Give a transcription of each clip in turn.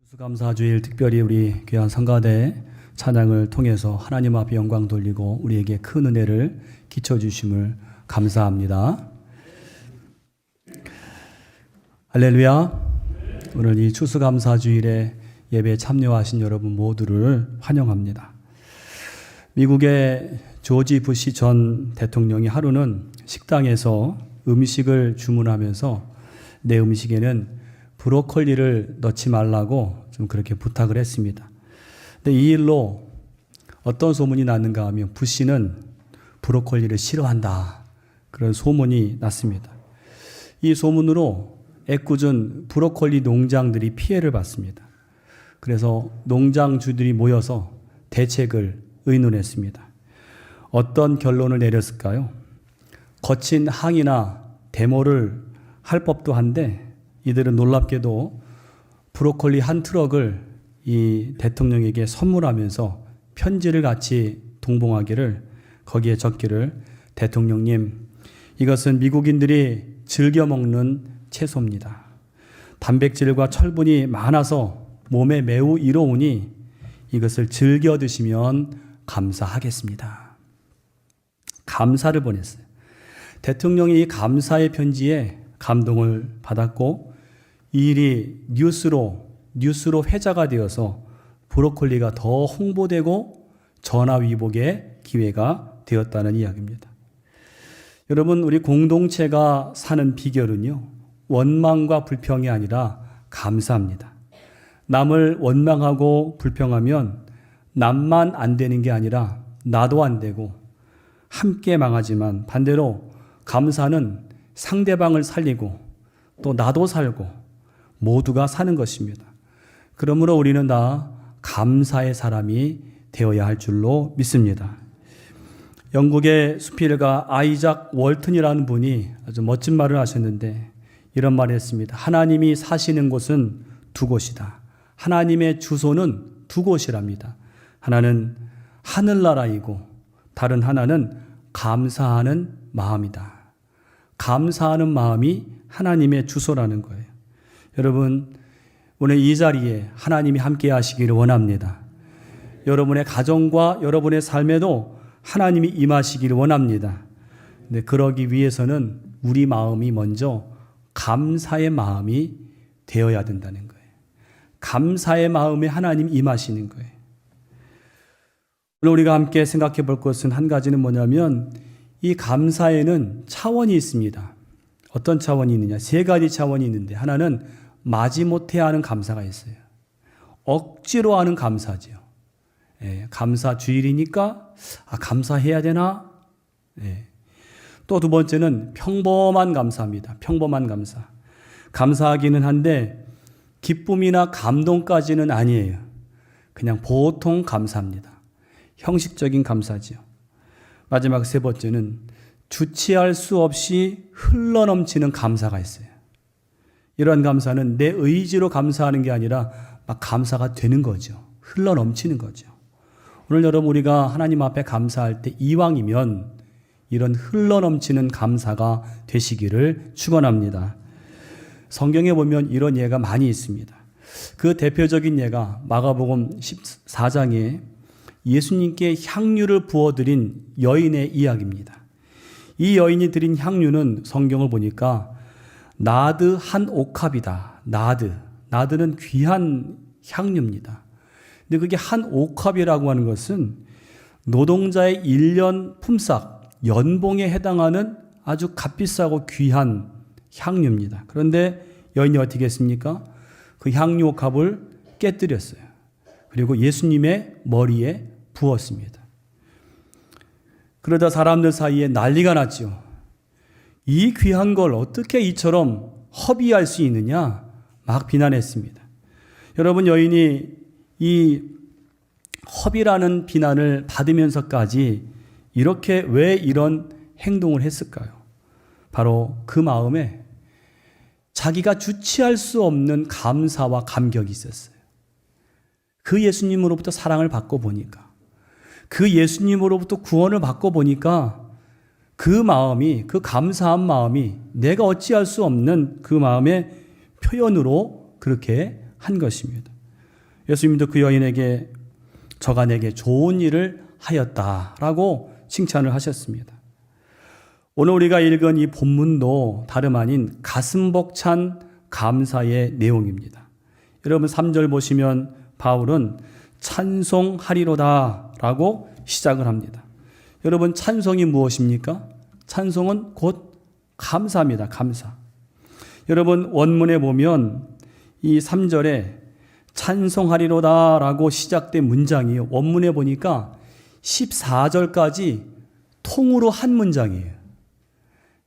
추수감사주일 특별히 우리 귀한 성가대 찬양을 통해서 하나님 앞에 영광 돌리고 우리에게 큰 은혜를 끼쳐주심을 감사합니다. 할렐루야. 오늘 이 추수감사주일에 예배에 참여하신 여러분 모두를 환영합니다. 미국의 조지 부시 전 대통령이 하루는 식당에서 음식을 주문하면서 내 음식에는 브로콜리를 넣지 말라고 좀 그렇게 부탁을 했습니다. 근데 이 일로 어떤 소문이 났는가 하면 부시는 브로콜리를 싫어한다. 그런 소문이 났습니다. 이 소문으로 애꿎은 브로콜리 농장들이 피해를 봤습니다. 그래서 농장주들이 모여서 대책을 의논했습니다. 어떤 결론을 내렸을까요? 거친 항의나 데모를 할 법도 한데 이들은 놀랍게도 브로콜리 한 트럭을 이 대통령에게 선물하면서 편지를 같이 동봉하기를 거기에 적기를 대통령님, 이것은 미국인들이 즐겨 먹는 채소입니다. 단백질과 철분이 많아서 몸에 매우 이로우니 이것을 즐겨 드시면 감사하겠습니다. 감사를 보냈어요. 대통령이 이 감사의 편지에 감동을 받았고 이 일이 뉴스로 회자가 되어서 브로콜리가 더 홍보되고 전화위복의 기회가 되었다는 이야기입니다. 여러분, 우리 공동체가 사는 비결은요, 원망과 불평이 아니라 감사합니다. 남을 원망하고 불평하면 남만 안 되는 게 아니라 나도 안 되고 함께 망하지만 반대로 감사는 상대방을 살리고 또 나도 살고 모두가 사는 것입니다. 그러므로 우리는 다 감사의 사람이 되어야 할 줄로 믿습니다. 영국의 수필가 아이작 월튼이라는 분이 아주 멋진 말을 하셨는데 이런 말을 했습니다. 하나님이 사시는 곳은 두 곳이다. 하나님의 주소는 두 곳이랍니다. 하나는 하늘나라이고 다른 하나는 감사하는 마음이다. 감사하는 마음이 하나님의 주소라는 거예요. 여러분, 오늘 이 자리에 하나님이 함께 하시기를 원합니다. 여러분의 가정과 여러분의 삶에도 하나님이 임하시기를 원합니다. 근데 그러기 위해서는 우리 마음이 먼저 감사의 마음이 되어야 된다는 거예요. 감사의 마음에 하나님이 임하시는 거예요. 오늘 우리가 함께 생각해 볼 것은 한 가지는 뭐냐면 이 감사에는 차원이 있습니다. 어떤 차원이 있느냐? 세 가지 차원이 있는데 하나는 마지못해 하는 감사가 있어요. 억지로 하는 감사죠. 감사 주일이니까 감사해야 되나? 또 두 번째는 평범한 감사입니다. 평범한 감사. 감사하기는 한데 기쁨이나 감동까지는 아니에요. 그냥 보통 감사합니다. 형식적인 감사지요. 마지막 세 번째는 주체할 수 없이 흘러넘치는 감사가 있어요. 이러한 감사는 내 의지로 감사하는 게 아니라 막 감사가 되는 거죠. 흘러넘치는 거죠. 오늘 여러분 우리가 하나님 앞에 감사할 때 이왕이면 이런 흘러넘치는 감사가 되시기를 축원합니다. 성경에 보면 이런 예가 많이 있습니다. 그 대표적인 예가 마가복음 14장에 예수님께 향유를 부어드린 여인의 이야기입니다. 이 여인이 드린 향유는 성경을 보니까 나드 한 옥합이다. 나드는 귀한 향유입니다. 근데 그게 한 옥합이라고 하는 것은 노동자의 1년 품삯, 연봉에 해당하는 아주 값비싸고 귀한 향유입니다. 그런데 여인이 어떻게 했습니까? 그 향유 옥합을 깨뜨렸어요. 그리고 예수님의 머리에 부었습니다. 그러다 사람들 사이에 난리가 났죠. 이 귀한 걸 어떻게 이처럼 허비할 수 있느냐? 막 비난했습니다. 여러분, 여인이 이 허비라는 비난을 받으면서까지 이렇게 왜 이런 행동을 했을까요? 바로 그 마음에 자기가 주체할 수 없는 감사와 감격이 있었어요. 그 예수님으로부터 사랑을 받고 보니까, 그 예수님으로부터 구원을 받고 보니까 그 마음이, 그 감사한 마음이 내가 어찌할 수 없는 그 마음의 표현으로 그렇게 한 것입니다. 예수님도 그 여인에게 저가 내게 좋은 일을 하였다라고 칭찬을 하셨습니다. 오늘 우리가 읽은 이 본문도 다름 아닌 가슴 벅찬 감사의 내용입니다. 여러분 3절 보시면 바울은 찬송하리로다 라고 시작을 합니다. 여러분 찬송이 무엇입니까? 찬송은 곧 감사입니다. 감사. 여러분 원문에 보면 이 3절에 찬송하리로다 라고 시작된 문장이 원문에 보니까 14절까지 통으로 한 문장이에요.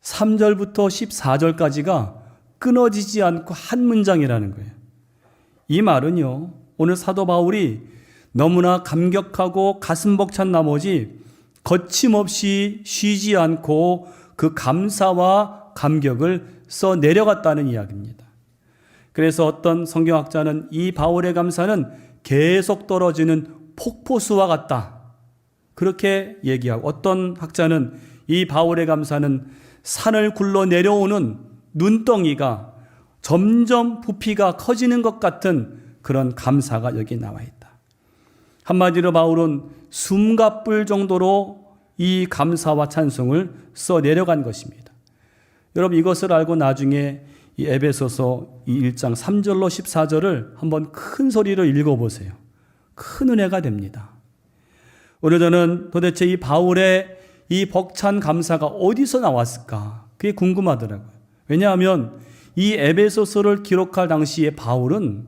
3절부터 14절까지가 끊어지지 않고 한 문장이라는 거예요. 이 말은요, 오늘 사도 바울이 너무나 감격하고 가슴 벅찬 나머지 거침없이 쉬지 않고 그 감사와 감격을 써 내려갔다는 이야기입니다. 그래서 어떤 성경학자는 이 바울의 감사는 계속 떨어지는 폭포수와 같다, 그렇게 얘기하고, 어떤 학자는 이 바울의 감사는 산을 굴러 내려오는 눈덩이가 점점 부피가 커지는 것 같은 그런 감사가 여기 나와 있다. 한마디로 바울은 숨가쁠 정도로 이 감사와 찬송을 써 내려간 것입니다. 여러분 이것을 알고 나중에 이 에베소서 이 1장 3절로 14절을 한번 큰 소리로 읽어보세요. 큰 은혜가 됩니다. 오늘 저는 도대체 이 바울의 이 벅찬 감사가 어디서 나왔을까? 그게 궁금하더라고요. 왜냐하면 이 에베소서를 기록할 당시에 바울은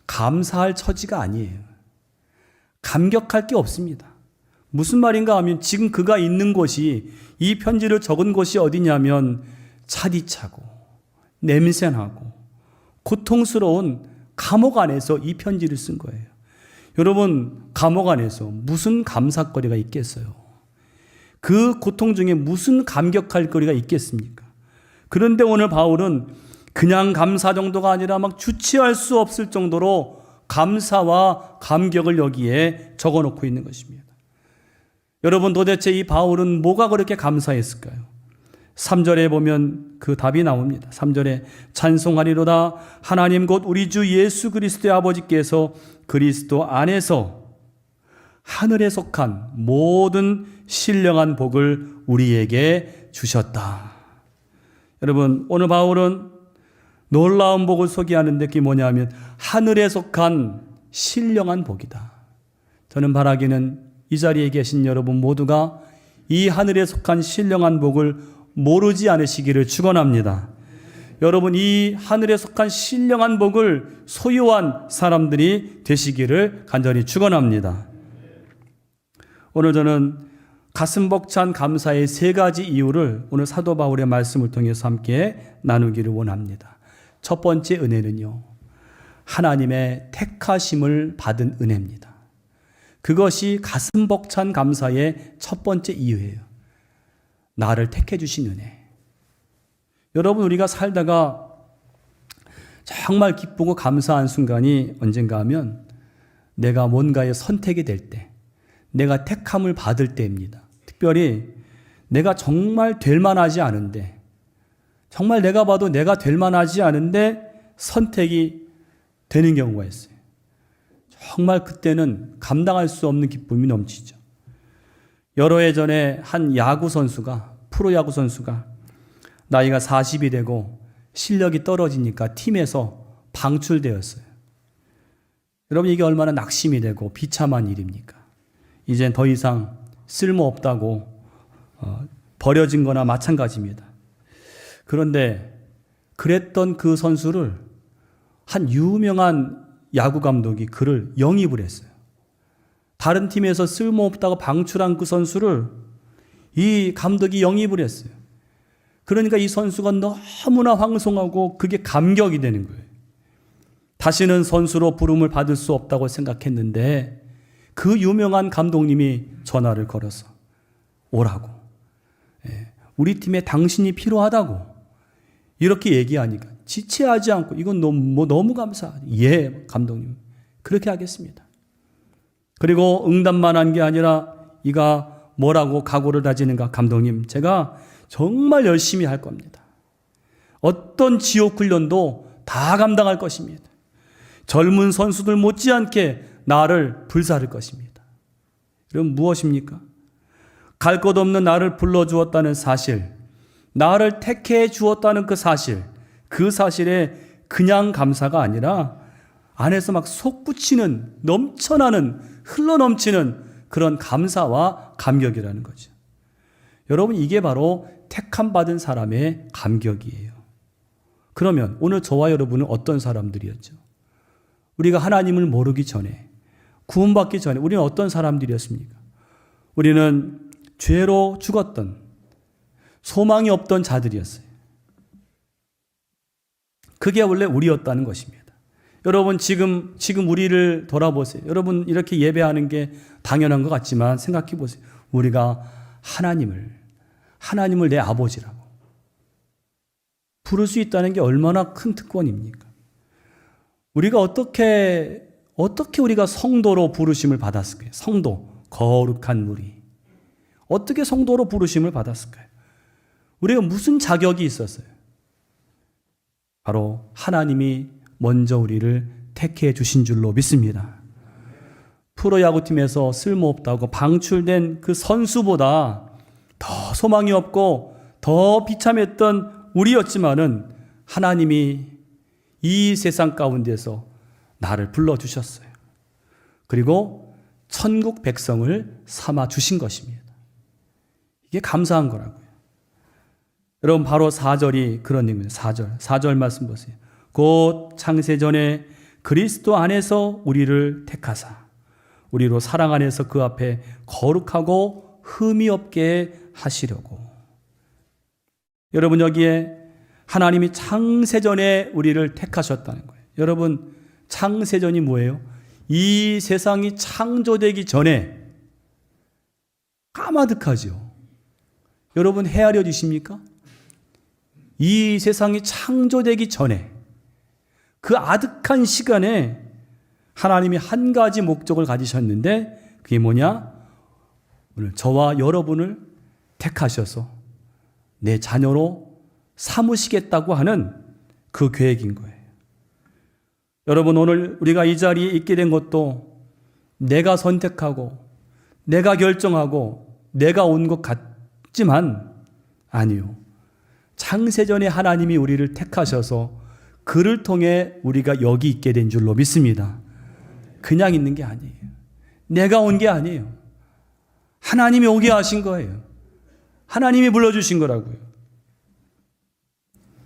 감사할 처지가 아니에요. 감격할 게 없습니다. 무슨 말인가 하면 지금 그가 있는 곳이, 이 편지를 적은 곳이 어디냐면 차디차고 냄새나고 고통스러운 감옥 안에서 이 편지를 쓴 거예요. 여러분 감옥 안에서 무슨 감사거리가 있겠어요? 그 고통 중에 무슨 감격할 거리가 있겠습니까? 그런데 오늘 바울은 그냥 감사 정도가 아니라 막 주체할 수 없을 정도로 감사와 감격을 여기에 적어놓고 있는 것입니다. 여러분 도대체 이 바울은 뭐가 그렇게 감사했을까요? 3절에 보면 그 답이 나옵니다. 3절에 찬송하리로다 하나님 곧 우리 주 예수 그리스도의 아버지께서 그리스도 안에서 하늘에 속한 모든 신령한 복을 우리에게 주셨다. 여러분 오늘 바울은 놀라운 복을 소개하는데 그게 뭐냐면 하늘에 속한 신령한 복이다. 저는 바라기는 이 자리에 계신 여러분 모두가 이 하늘에 속한 신령한 복을 모르지 않으시기를 축원합니다. 여러분 이 하늘에 속한 신령한 복을 소유한 사람들이 되시기를 간절히 축원합니다. 오늘 저는 가슴 벅찬 감사의 세 가지 이유를 오늘 사도 바울의 말씀을 통해서 함께 나누기를 원합니다. 첫 번째 은혜는요, 하나님의 택하심을 받은 은혜입니다. 그것이 가슴 벅찬 감사의 첫 번째 이유예요. 나를 택해 주신 은혜. 여러분 우리가 살다가 정말 기쁘고 감사한 순간이 언젠가 하면 내가 뭔가에 선택이 될 때, 내가 택함을 받을 때입니다. 특별히 내가 정말 될 만하지 않은데, 정말 내가 봐도 내가 될 만하지 않은데 선택이 되는 경우가 있어요. 정말 그때는 감당할 수 없는 기쁨이 넘치죠. 여러 해 전에 한 야구 선수가, 프로야구 선수가 나이가 40이 되고 실력이 떨어지니까 팀에서 방출되었어요. 여러분 이게 얼마나 낙심이 되고 비참한 일입니까? 이젠 더 이상 쓸모없다고 버려진 거나 마찬가지입니다. 그런데 그랬던 그 선수를 한 유명한 야구 감독이 그를 영입을 했어요. 다른 팀에서 쓸모없다고 방출한 그 선수를 이 감독이 영입을 했어요. 그러니까 이 선수가 너무나 황송하고 그게 감격이 되는 거예요. 다시는 선수로 부름을 받을 수 없다고 생각했는데 그 유명한 감독님이 전화를 걸어서 오라고, 우리 팀에 당신이 필요하다고 이렇게 얘기하니까 지체하지 않고 이건 너무 감사하다. 예, 감독님. 그렇게 하겠습니다. 그리고 응답만 한 게 아니라 이가 뭐라고 각오를 다지는가? 감독님, 제가 정말 열심히 할 겁니다. 어떤 지옥 훈련도 다 감당할 것입니다. 젊은 선수들 못지않게 나를 불사를 것입니다. 그럼 무엇입니까? 갈 것 없는 나를 불러주었다는 사실, 나를 택해 주었다는 그 사실에 그냥 감사가 아니라 안에서 막 솟구치는, 넘쳐나는, 흘러넘치는 그런 감사와 감격이라는 거죠. 여러분, 이게 바로 택함 받은 사람의 감격이에요. 그러면 오늘 저와 여러분은 어떤 사람들이었죠? 우리가 하나님을 모르기 전에, 구원받기 전에 우리는 어떤 사람들이었습니까? 우리는 죄로 죽었던, 소망이 없던 자들이었어요. 그게 원래 우리였다는 것입니다. 여러분, 지금 우리를 돌아보세요. 여러분, 이렇게 예배하는 게 당연한 것 같지만 생각해 보세요. 우리가 하나님을 내 아버지라고 부를 수 있다는 게 얼마나 큰 특권입니까? 우리가 어떻게 우리가 성도로 부르심을 받았을까요? 성도, 거룩한 무리. 어떻게 성도로 부르심을 받았을까요? 우리가 무슨 자격이 있었어요? 바로 하나님이 먼저 우리를 택해 주신 줄로 믿습니다. 프로야구팀에서 쓸모없다고 방출된 그 선수보다 더 소망이 없고 더 비참했던 우리였지만은 하나님이 이 세상 가운데서 나를 불러주셨어요. 그리고 천국 백성을 삼아 주신 것입니다. 이게 감사한 거라고요. 여러분, 바로 4절이 그런 얘기입니다. 4절 말씀 보세요. 곧 창세전에 그리스도 안에서 우리를 택하사 우리로 사랑 안에서 그 앞에 거룩하고 흠이 없게 하시려고. 여러분, 여기에 하나님이 창세전에 우리를 택하셨다는 거예요. 여러분, 창세전이 뭐예요? 이 세상이 창조되기 전에 까마득하죠. 여러분, 헤아려지십니까? 이 세상이 창조되기 전에 그 아득한 시간에 하나님이 한 가지 목적을 가지셨는데 그게 뭐냐? 오늘 저와 여러분을 택하셔서 내 자녀로 삼으시겠다고 하는 그 계획인 거예요. 여러분, 오늘 우리가 이 자리에 있게 된 것도 내가 선택하고 내가 결정하고 내가 온 것 같지만 아니요. 창세전에 하나님이 우리를 택하셔서 그를 통해 우리가 여기 있게 된 줄로 믿습니다. 그냥 있는 게 아니에요. 내가 온 게 아니에요. 하나님이 오게 하신 거예요. 하나님이 불러주신 거라고요.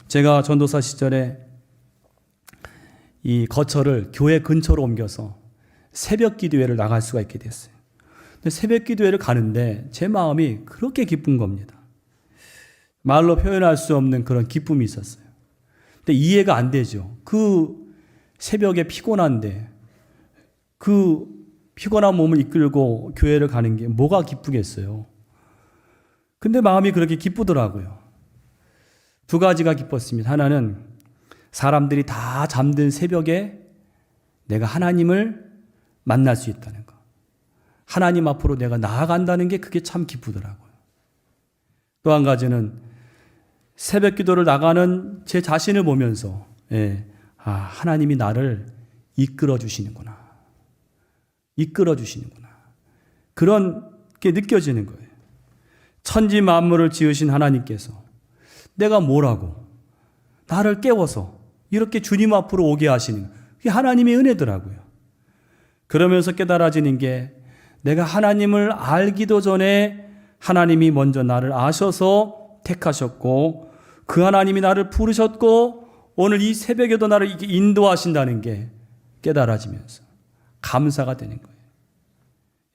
제가 전도사 시절에 이 거처를 교회 근처로 옮겨서 새벽 기도회를 나갈 수가 있게 됐어요. 근데 새벽 기도회를 가는데 제 마음이 그렇게 기쁜 겁니다. 말로 표현할 수 없는 그런 기쁨이 있었어요. 근데 이해가 안 되죠. 그 새벽에 피곤한데 그 피곤한 몸을 이끌고 교회를 가는 게 뭐가 기쁘겠어요. 근데 마음이 그렇게 기쁘더라고요. 두 가지가 기뻤습니다. 하나는 사람들이 다 잠든 새벽에 내가 하나님을 만날 수 있다는 거. 하나님 앞으로 내가 나아간다는 게 그게 참 기쁘더라고요. 또 한 가지는 새벽 기도를 나가는 제 자신을 보면서 하나님이 나를 이끌어 주시는구나. 이끌어 주시는구나. 그런 게 느껴지는 거예요. 천지 만물을 지으신 하나님께서 내가 뭐라고 나를 깨워서 이렇게 주님 앞으로 오게 하시는 그게 하나님의 은혜더라고요. 그러면서 깨달아지는 게 내가 하나님을 알기도 전에 하나님이 먼저 나를 아셔서 택하셨고 그 하나님이 나를 부르셨고 오늘 이 새벽에도 나를 이렇게 인도하신다는 게 깨달아지면서 감사가 되는 거예요.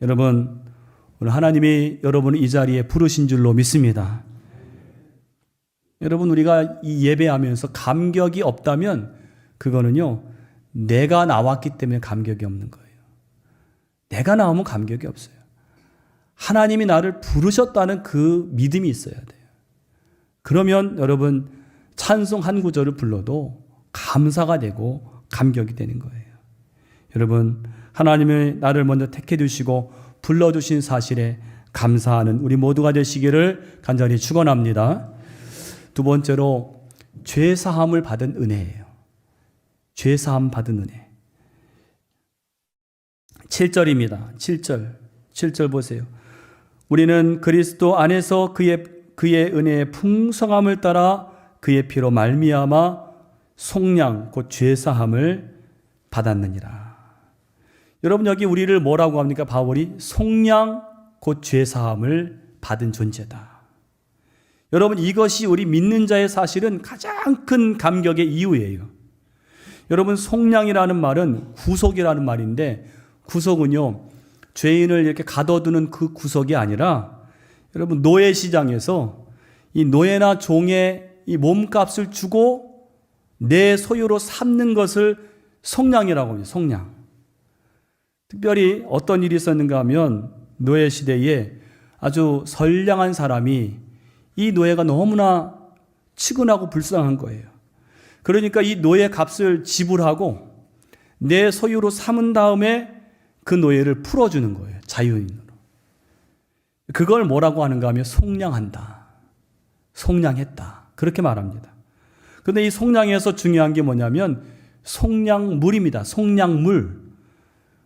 여러분, 오늘 하나님이 여러분을 이 자리에 부르신 줄로 믿습니다. 여러분, 우리가 이 예배하면서 감격이 없다면 그거는요, 내가 나왔기 때문에 감격이 없는 거예요. 내가 나오면 감격이 없어요. 하나님이 나를 부르셨다는 그 믿음이 있어야 돼요. 그러면 여러분, 찬송 한 구절을 불러도 감사가 되고 감격이 되는 거예요. 여러분, 하나님이 나를 먼저 택해 주시고 불러주신 사실에 감사하는 우리 모두가 되시기를 간절히 축원합니다. 두 번째로 죄사함을 받은 은혜예요. 죄사함 받은 은혜. 7절입니다. 7절 보세요. 우리는 그리스도 안에서 그의 은혜의 풍성함을 따라 그의 피로 말미암아 속량 곧 죄사함을 받았느니라. 여러분, 여기 우리를 뭐라고 합니까? 바울이 속량 곧 죄사함을 받은 존재다. 여러분, 이것이 우리 믿는 자의 사실은 가장 큰 감격의 이유예요. 여러분, 속량이라는 말은 구속이라는 말인데, 구속은요, 죄인을 이렇게 가둬두는 그 구속이 아니라, 여러분, 노예 시장에서 이 노예나 종의 이 몸값을 주고 내 소유로 삼는 것을 속량이라고 합니다. 속량. 특별히 어떤 일이 있었는가 하면 노예 시대에 아주 선량한 사람이 이 노예가 너무나 치근하고 불쌍한 거예요. 그러니까 이 노예 값을 지불하고 내 소유로 삼은 다음에 그 노예를 풀어주는 거예요. 자유인으로. 그걸 뭐라고 하는가 하면 속량한다. 속량했다. 그렇게 말합니다. 그런데 이 속량에서 중요한 게 뭐냐면 속량물입니다. 속량물.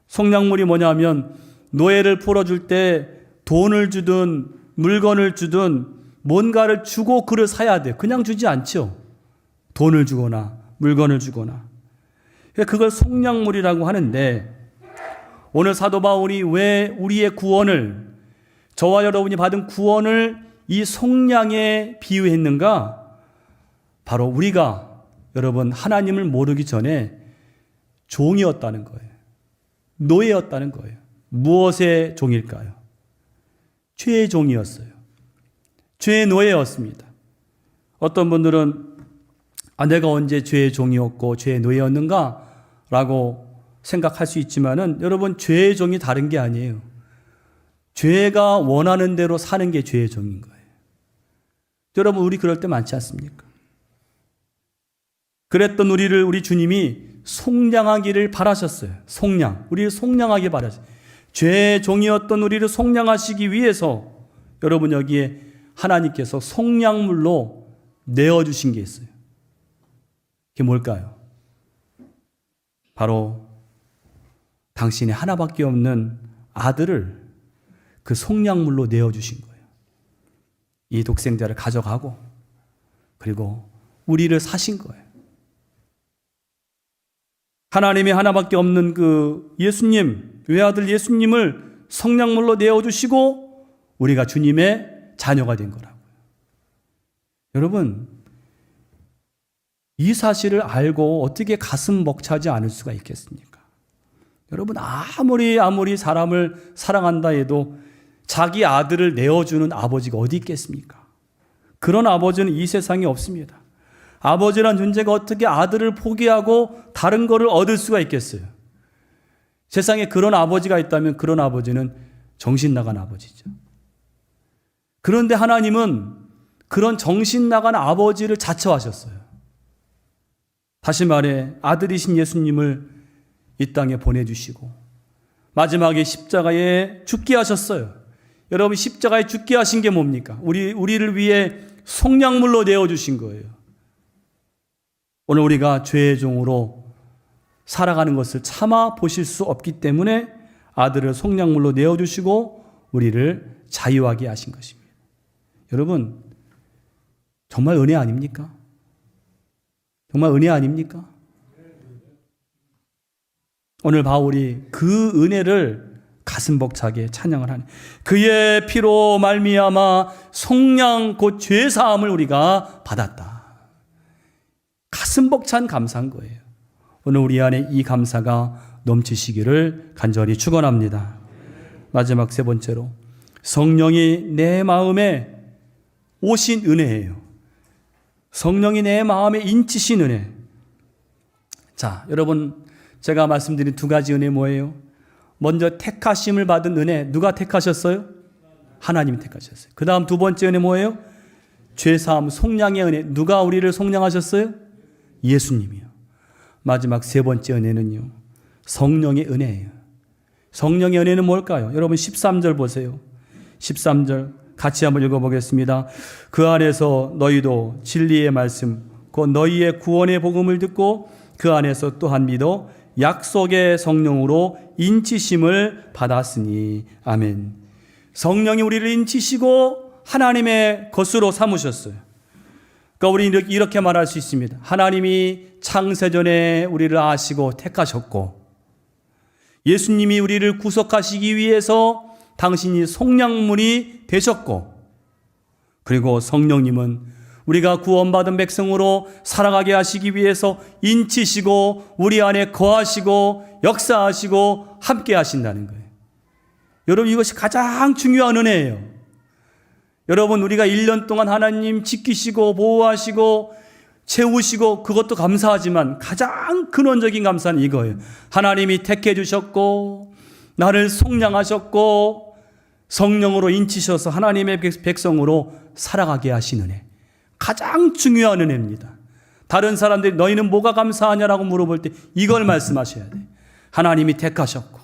속량물이 뭐냐면 노예를 풀어줄 때 돈을 주든 물건을 주든 뭔가를 주고 그를 사야 돼요. 그냥 주지 않죠. 돈을 주거나 물건을 주거나. 그걸 속량물이라고 하는데, 오늘 사도 바울이 왜 우리의 구원을, 저와 여러분이 받은 구원을 이 속량에 비유했는가? 바로 우리가, 여러분, 하나님을 모르기 전에 종이었다는 거예요. 노예였다는 거예요. 무엇의 종일까요? 죄의 종이었어요. 죄의 노예였습니다. 어떤 분들은 내가 언제 죄의 종이었고 죄의 노예였는가? 라고 생각할 수 있지만은, 여러분, 죄의 종이 다른 게 아니에요. 죄가 원하는 대로 사는 게 죄의 종인 거예요. 여러분, 우리 그럴 때 많지 않습니까? 그랬던 우리 주님이 속량하기를 바라셨어요. 속량. 우리를 속량하기 바라셨어요. 죄의 종이었던 우리를 속량하시기 위해서 여러분, 여기에 하나님께서 속량물로 내어주신 게 있어요. 그게 뭘까요? 바로 당신의 하나밖에 없는 아들을 그 속량물로 내어주신 거예요. 이 독생자를 가져가고 그리고 우리를 사신 거예요. 하나님의 하나밖에 없는 그 예수님, 외아들 예수님을 속량물로 내어주시고 우리가 주님의 자녀가 된 거라고요. 여러분, 이 사실을 알고 어떻게 가슴 벅차지 않을 수가 있겠습니까? 여러분, 아무리 사람을 사랑한다 해도 자기 아들을 내어주는 아버지가 어디 있겠습니까? 그런 아버지는 이 세상에 없습니다. 아버지란 존재가 어떻게 아들을 포기하고 다른 거를 얻을 수가 있겠어요? 세상에 그런 아버지가 있다면 그런 아버지는 정신 나간 아버지죠. 그런데 하나님은 그런 정신 나간 아버지를 자처하셨어요. 다시 말해 아들이신 예수님을 이 땅에 보내주시고 마지막에 십자가에 죽게 하셨어요. 여러분, 십자가에 죽게 하신 게 뭡니까? 우리를 위해 속량물로 내어주신 거예요. 오늘 우리가 죄의 종으로 살아가는 것을 참아 보실 수 없기 때문에 아들을 속량물로 내어주시고 우리를 자유하게 하신 것입니다. 여러분, 정말 은혜 아닙니까? 정말 은혜 아닙니까? 오늘 바울이 그 은혜를 가슴 벅차게 찬양을 하네. 그의 피로 말미암아 속량 곧 죄사함을 우리가 받았다. 가슴 벅찬 감사한 거예요. 오늘 우리 안에 이 감사가 넘치시기를 간절히 축원합니다. 마지막 세 번째로, 성령이 내 마음에 오신 은혜예요. 성령이 내 마음에 인치신 은혜. 자, 여러분, 제가 말씀드린 두 가지 은혜 뭐예요? 먼저 택하심을 받은 은혜. 누가 택하셨어요? 하나님이 택하셨어요. 그 다음 두 번째 은혜 뭐예요? 죄사함, 속량의 은혜. 누가 우리를 속량하셨어요? 예수님이요. 마지막 세 번째 은혜는요, 성령의 은혜예요. 성령의 은혜는 뭘까요? 여러분 13절 보세요. 13절 같이 한번 읽어보겠습니다. 그 안에서 너희도 진리의 말씀, 곧 너희의 구원의 복음을 듣고 그 안에서 또한 믿어 약속의 성령으로 인치심을 받았으니. 아멘. 성령이 우리를 인치시고 하나님의 것으로 삼으셨어요. 그러니까 우리는 이렇게 말할 수 있습니다. 하나님이 창세전에 우리를 아시고 택하셨고, 예수님이 우리를 구속하시기 위해서 당신이 속량물이 되셨고, 그리고 성령님은 우리가 구원받은 백성으로 살아가게 하시기 위해서 인치시고 우리 안에 거하시고 역사하시고 함께 하신다는 거예요. 여러분, 이것이 가장 중요한 은혜예요. 여러분, 우리가 1년 동안 하나님 지키시고 보호하시고 채우시고 그것도 감사하지만 가장 근원적인 감사는 이거예요. 하나님이 택해 주셨고 나를 속량하셨고 성령으로 인치셔서 하나님의 백성으로 살아가게 하신 은혜. 가장 중요한 은혜입니다. 다른 사람들이 너희는 뭐가 감사하냐라고 물어볼 때 이걸 말씀하셔야 돼. 하나님이 택하셨고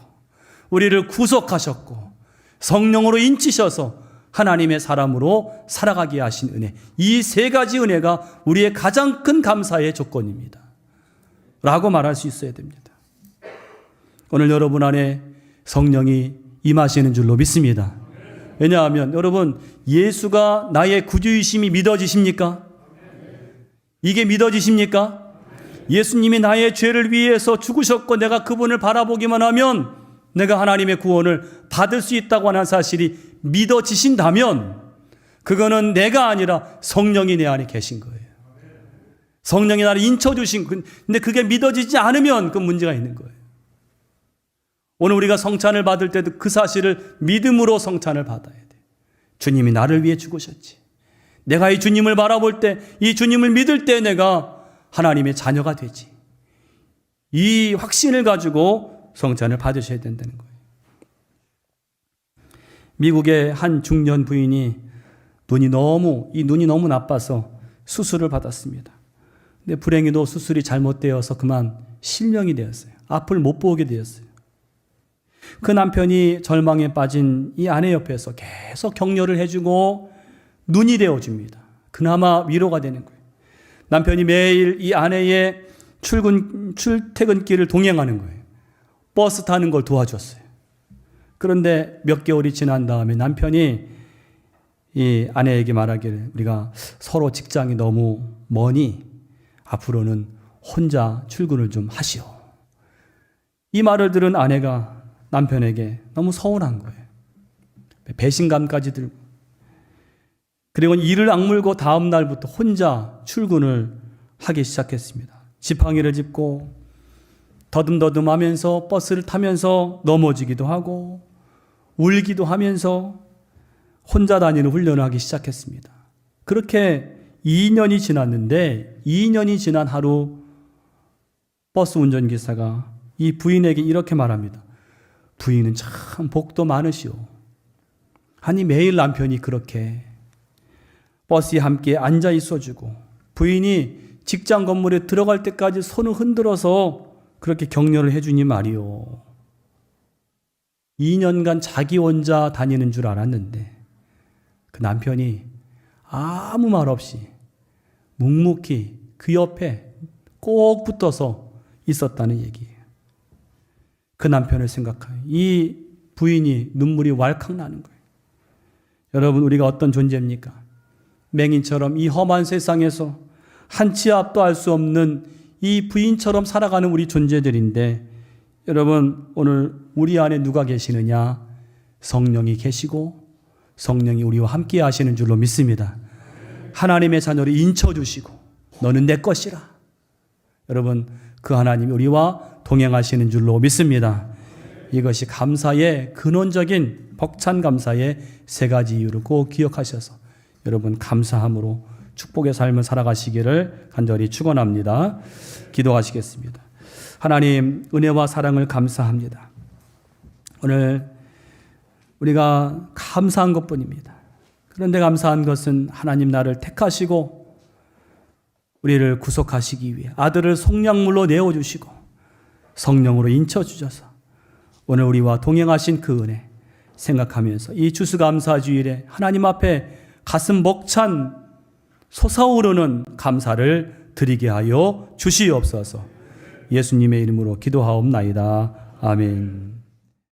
우리를 구속하셨고 성령으로 인치셔서 하나님의 사람으로 살아가게 하신 은혜. 이 세 가지 은혜가 우리의 가장 큰 감사의 조건입니다. 라고 말할 수 있어야 됩니다. 오늘 여러분 안에 성령이 임하시는 줄로 믿습니다. 왜냐하면 여러분, 예수가 나의 구주이심이 믿어지십니까? 이게 믿어지십니까? 예수님이 나의 죄를 위해서 죽으셨고 내가 그분을 바라보기만 하면 내가 하나님의 구원을 받을 수 있다고 하는 사실이 믿어지신다면 그거는 내가 아니라 성령이 내 안에 계신 거예요. 성령이 나를 인쳐주신, 근데 그게 믿어지지 않으면 그 문제가 있는 거예요. 오늘 우리가 성찬을 받을 때도 그 사실을 믿음으로 성찬을 받아야 돼. 주님이 나를 위해 죽으셨지. 내가 이 주님을 바라볼 때, 이 주님을 믿을 때 내가 하나님의 자녀가 되지. 이 확신을 가지고 성찬을 받으셔야 된다는 거예요. 미국의 한 중년 부인이 눈이 너무 나빠서 수술을 받았습니다. 근데 불행히도 수술이 잘못되어서 그만 실명이 되었어요. 앞을 못 보게 되었어요. 그 남편이 절망에 빠진 이 아내 옆에서 계속 격려를 해주고 눈이 되어줍니다. 그나마 위로가 되는 거예요. 남편이 매일 이 아내의 출퇴근길을 동행하는 거예요. 버스 타는 걸 도와줬어요. 그런데 몇 개월이 지난 다음에 남편이 이 아내에게 말하기를 우리가 서로 직장이 너무 머니 앞으로는 혼자 출근을 좀 하시오. 이 말을 들은 아내가 남편에게 너무 서운한 거예요. 배신감까지 들고. 그리고 이를 악물고 다음 날부터 혼자 출근을 하기 시작했습니다. 지팡이를 짚고 더듬더듬 하면서 버스를 타면서 넘어지기도 하고 울기도 하면서 혼자 다니는 훈련을 하기 시작했습니다. 그렇게 2년이 지났는데 2년이 지난 하루 버스 운전기사가 이 부인에게 이렇게 말합니다. 부인은 참 복도 많으시오. 아니 매일 남편이 그렇게 버스에 함께 앉아 있어주고 부인이 직장 건물에 들어갈 때까지 손을 흔들어서 그렇게 격려를 해주니 말이오. 2년간 자기 혼자 다니는 줄 알았는데 그 남편이 아무 말 없이 묵묵히 그 옆에 꼭 붙어서 있었다는 얘기예요. 그 남편을 생각하여 이 부인이 눈물이 왈칵 나는 거예요. 여러분, 우리가 어떤 존재입니까? 맹인처럼 이 험한 세상에서 한 치 앞도 알 수 없는 이 부인처럼 살아가는 우리 존재들인데 여러분, 오늘 우리 안에 누가 계시느냐? 성령이 계시고 성령이 우리와 함께 하시는 줄로 믿습니다. 하나님의 자녀를 인쳐주시고 너는 내 것이라. 여러분, 그 하나님이 우리와 동행하시는 줄로 믿습니다. 이것이 감사의 근원적인 벅찬 감사의 세 가지 이유를 꼭 기억하셔서 여러분 감사함으로 축복의 삶을 살아가시기를 간절히 축원합니다. 기도하시겠습니다. 하나님, 은혜와 사랑을 감사합니다. 오늘 우리가 감사한 것뿐입니다. 그런데 감사한 것은 하나님 나를 택하시고 우리를 구속하시기 위해 아들을 속량물로 내어주시고 성령으로 인쳐주셔서 오늘 우리와 동행하신 그 은혜 생각하면서 이 추수감사주일에 하나님 앞에 가슴 벅찬 솟아오르는 감사를 드리게 하여 주시옵소서. 예수님의 이름으로 기도하옵나이다. 아멘.